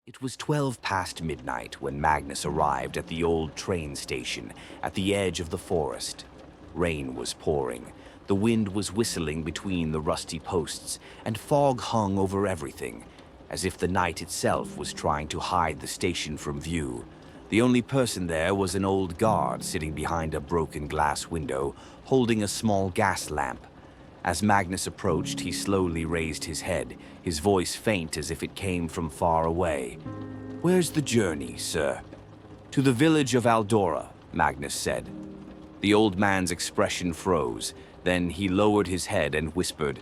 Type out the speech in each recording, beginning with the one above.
It was 12 past midnight when Magnus arrived at the old train station at the edge of the forest. Rain was pouring, the wind was whistling between the rusty posts, and fog hung over everything, as if the night itself was trying to hide the station from view. The only person there was an old guard sitting behind a broken glass window, holding a small gas lamp. As Magnus approached, he slowly raised his head, his voice faint as if it came from far away. "Where's the journey, sir?" "To the village of Aldora," Magnus said. The old man's expression froze. Then he lowered his head and whispered,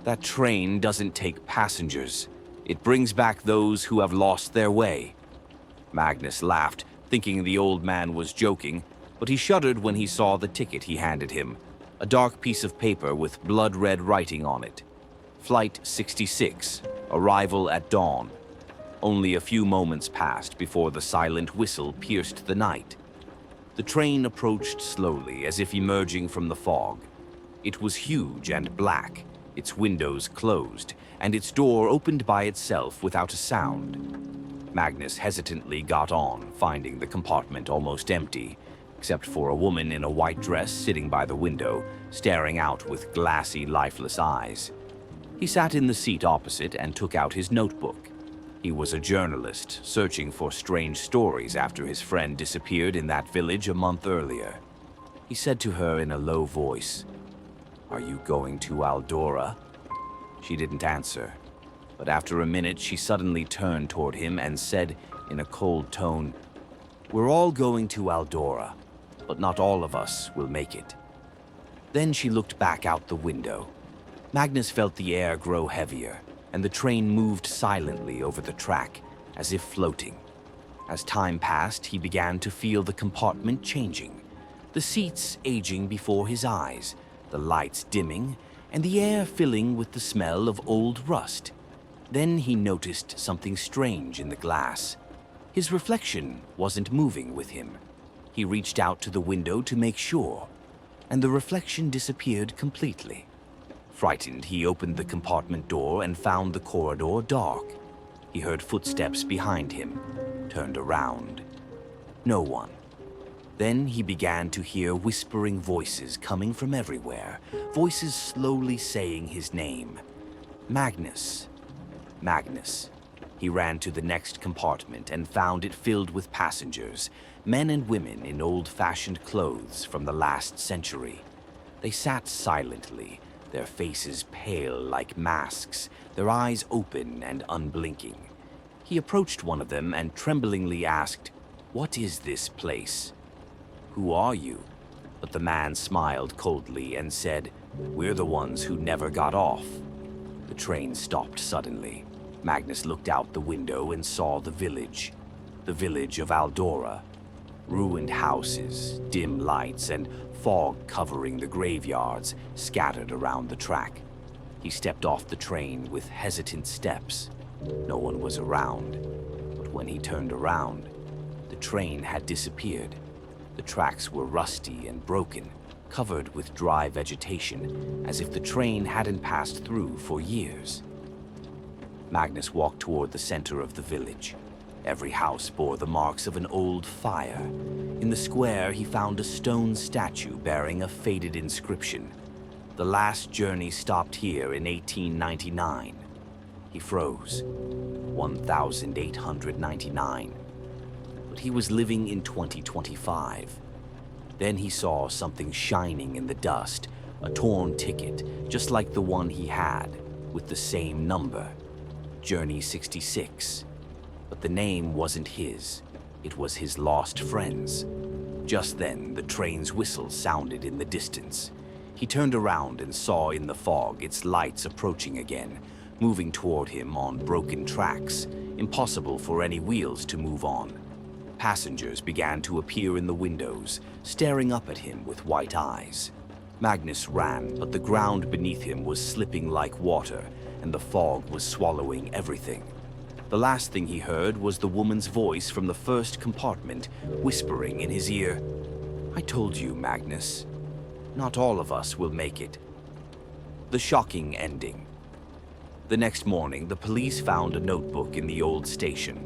"That train doesn't take passengers. It brings back those who have lost their way." Magnus laughed, thinking the old man was joking, but he shuddered when he saw the ticket he handed him. A dark piece of paper with blood-red writing on it. Flight 66, arrival at dawn. Only a few moments passed before the silent whistle pierced the night. The train approached slowly, as if emerging from the fog. It was huge and black, its windows closed, and its door opened by itself without a sound. Magnus hesitantly got on, finding the compartment almost empty, except for a woman in a white dress sitting by the window, staring out with glassy, lifeless eyes. He sat in the seat opposite and took out his notebook. He was a journalist, searching for strange stories after his friend disappeared in that village a month earlier. He said to her in a low voice, "Are you going to Aldora?" She didn't answer, but after a minute she suddenly turned toward him and said in a cold tone, "We're all going to Aldora, but not all of us will make it." Then she looked back out the window. Magnus felt the air grow heavier, and the train moved silently over the track, as if floating. As time passed, he began to feel the compartment changing, the seats aging before his eyes, the lights dimming, and the air filling with the smell of old rust. Then he noticed something strange in the glass. His reflection wasn't moving with him. He reached out to the window to make sure, and the reflection disappeared completely. Frightened, he opened the compartment door and found the corridor dark. He heard footsteps behind him, turned around. No one. Then he began to hear whispering voices coming from everywhere, voices slowly saying his name. Magnus. Magnus. He ran to the next compartment and found it filled with passengers, men and women in old-fashioned clothes from the last century. They sat silently, their faces pale like masks, their eyes open and unblinking. He approached one of them and tremblingly asked, "What is this place?" "Who are you?" But the man smiled coldly and said, "We're the ones who never got off." The train stopped suddenly. Magnus looked out the window and saw the village of Aldora. Ruined houses, dim lights, and fog covering the graveyards scattered around the track. He stepped off the train with hesitant steps. No one was around, but when he turned around, the train had disappeared. The tracks were rusty and broken, covered with dry vegetation, as if the train hadn't passed through for years. Magnus walked toward the center of the village. Every house bore the marks of an old fire. In the square, he found a stone statue bearing a faded inscription. "The last journey stopped here in 1899. He froze. 1899. But he was living in 2025. Then he saw something shining in the dust, a torn ticket, just like the one he had, with the same number. Journey 66. But the name wasn't his. It was his lost friend's. Just then, the train's whistle sounded in the distance. He turned around and saw in the fog its lights approaching again, moving toward him on broken tracks, impossible for any wheels to move on. Passengers began to appear in the windows, staring up at him with white eyes. Magnus ran, but the ground beneath him was slipping like water, and the fog was swallowing everything. The last thing he heard was the woman's voice from the first compartment, whispering in his ear, "I told you, Magnus. Not all of us will make it." The shocking ending. The next morning, the police found a notebook in the old station.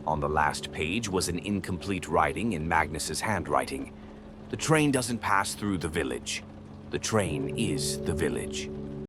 On the last page was an incomplete writing in Magnus's handwriting. The train doesn't pass through the village. The train is the village.